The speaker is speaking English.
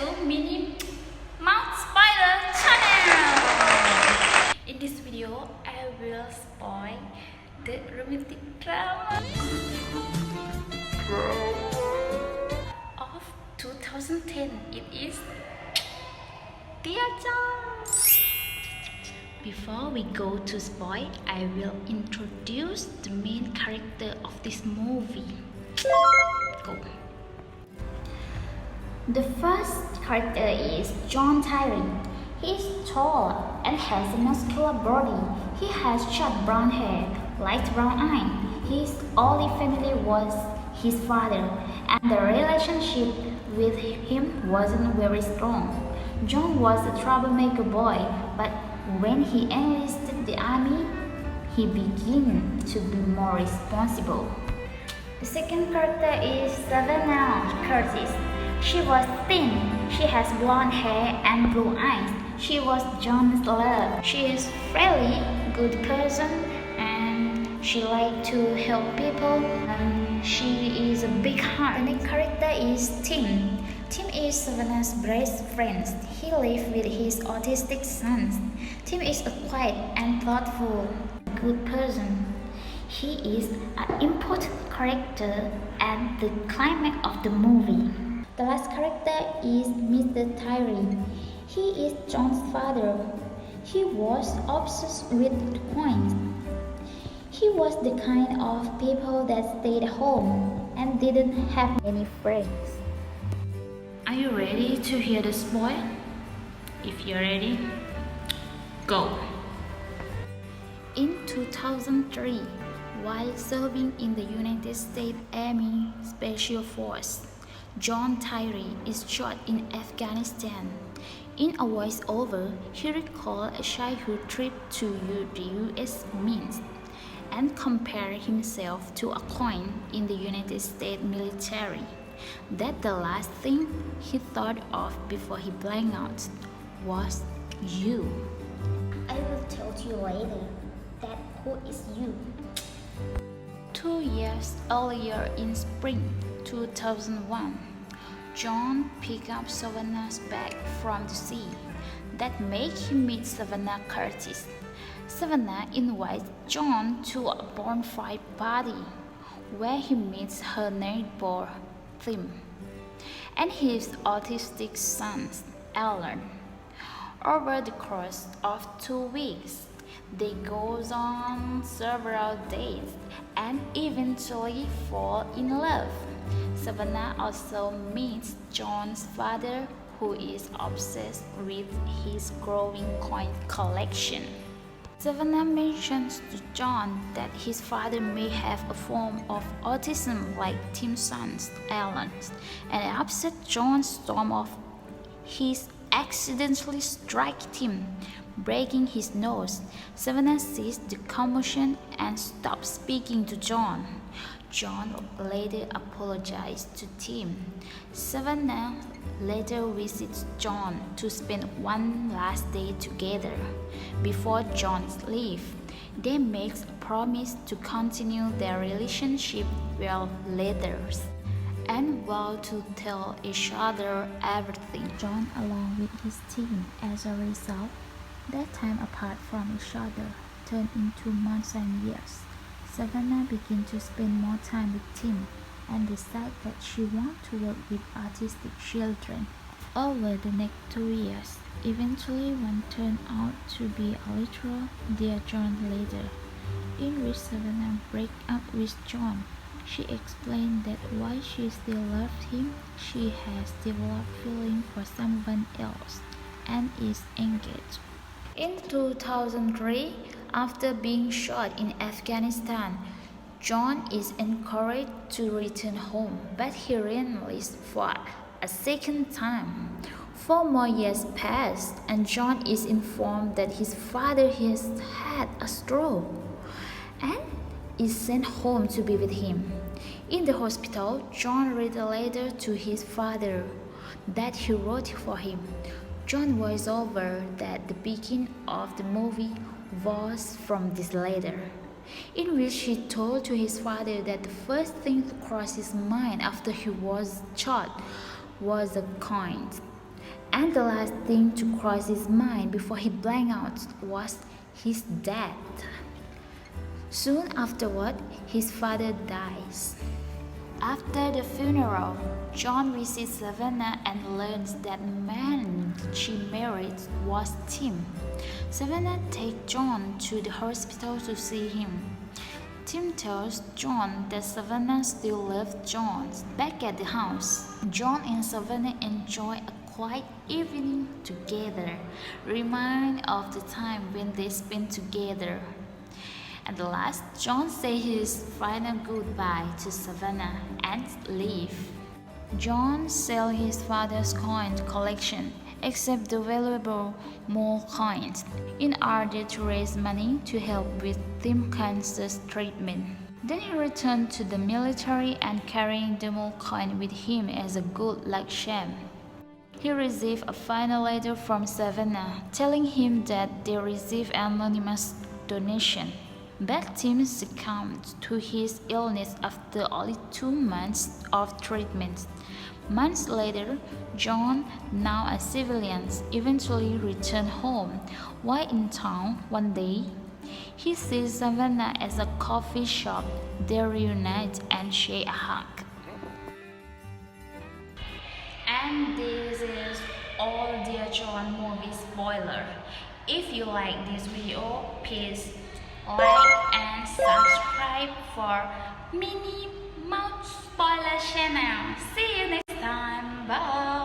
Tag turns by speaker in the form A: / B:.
A: to Minnie Mouse Spider channel. In this video, I will spoil the romantic drama of 2010. It is Dear John. Before we go to spoil, I will introduce the main character of this movie. Go. The first character is John Tyree. He is tall and has a muscular body. He has short brown hair, light brown eyes. His only family was his father, and the relationship with him wasn't very strong. John was a troublemaker boy, but when he enlisted the army, he began to be more responsible. The second character is Savannah Curtis. She was thin, she has blonde hair and blue eyes. She was John's love. She is really good person and she likes to help people and she is a big heart. The next character is Tim. Tim is Savannah's best friend. He lives with his autistic son. Tim is a quiet and thoughtful, good person. He is an important character at the climax of the movie. The last character is Mr. Tyree. He is John's father. He was obsessed with coins. He was the kind of people that stayed home and didn't have many friends. Are you ready to hear the spoil? If you're ready, go! In 2003, while serving in the United States Army Special Forces, John Tyree is shot in Afghanistan. In a voiceover, he recalled a childhood trip to the U.S. Mint and compared himself to a coin in the United States military. That the last thing he thought of before he blanked out was you.
B: I will tell you later that who is you.
A: 2 years earlier in spring 2001, John picked up Savannah's bag from the sea. That made him meet Savannah Curtis. Savannah invites John to a bonfire party where he meets her neighbor Tim and his autistic son Alan. Over the course of 2 weeks, they go on several dates and eventually fall in love. Savannah also meets John's father, who is obsessed with his growing coin collection. Savannah mentions to John that his father may have a form of autism like Tim's son, Alan, and upset John storm off. He accidentally strikes him, breaking his nose. Savannah sees the commotion and stops speaking to John. John later apologized to Tim. Savannah later visits John to spend one last day together. Before John leaves, they make a promise to continue their relationship well later and vow to tell each other everything.
C: John, along with his team, as a result, their time apart from each other turned into months and years. Savannah began to spend more time with Tim and decided that she wanted to work with autistic children. Over the next 2 years, eventually one turned out to be a literal Dear John letter, in which Savannah breaks up with John. She explained that while she still loved him, she has developed feelings for someone else and is engaged.
A: In 2003, after being shot in Afghanistan, John is encouraged to return home, but he re-enlists for a second time. 4 more years pass, and John is informed that his father has had a stroke and is sent home to be with him. In the hospital, John read a letter to his father that he wrote for him. John voiced over that the beginning of the movie was from this letter, in which he told to his father that the first thing to cross his mind after he was shot was a coin. And the last thing to cross his mind before he blanked out was his death. Soon afterward, his father dies. After the funeral, John visits Savannah and learns that the man she married was Tim. Savannah takes John to the hospital to see him. Tim tells John that Savannah still loves John. Back at the house, John and Savannah enjoy a quiet evening together, remind of the time when they spent together. At last, John says his final goodbye to Savannah and leaves. John sells his father's coin collection, except the valuable mole coins, in order to raise money to help with Tim cancer's treatment. Then he returned to the military and carrying the mole coin with him as a good luck charm. He received a final letter from Savannah telling him that they received an anonymous donation. But Tim succumbed to his illness after only 2 months of treatment. Months later, John, now a civilian, eventually returned home. While in town one day, he sees Savannah at a coffee shop. They reunite and share a hug. And this is all Dear John movie spoiler. If you like this video, please like and subscribe for Minnie Mouse Spoiler channel. See you next time. Bye.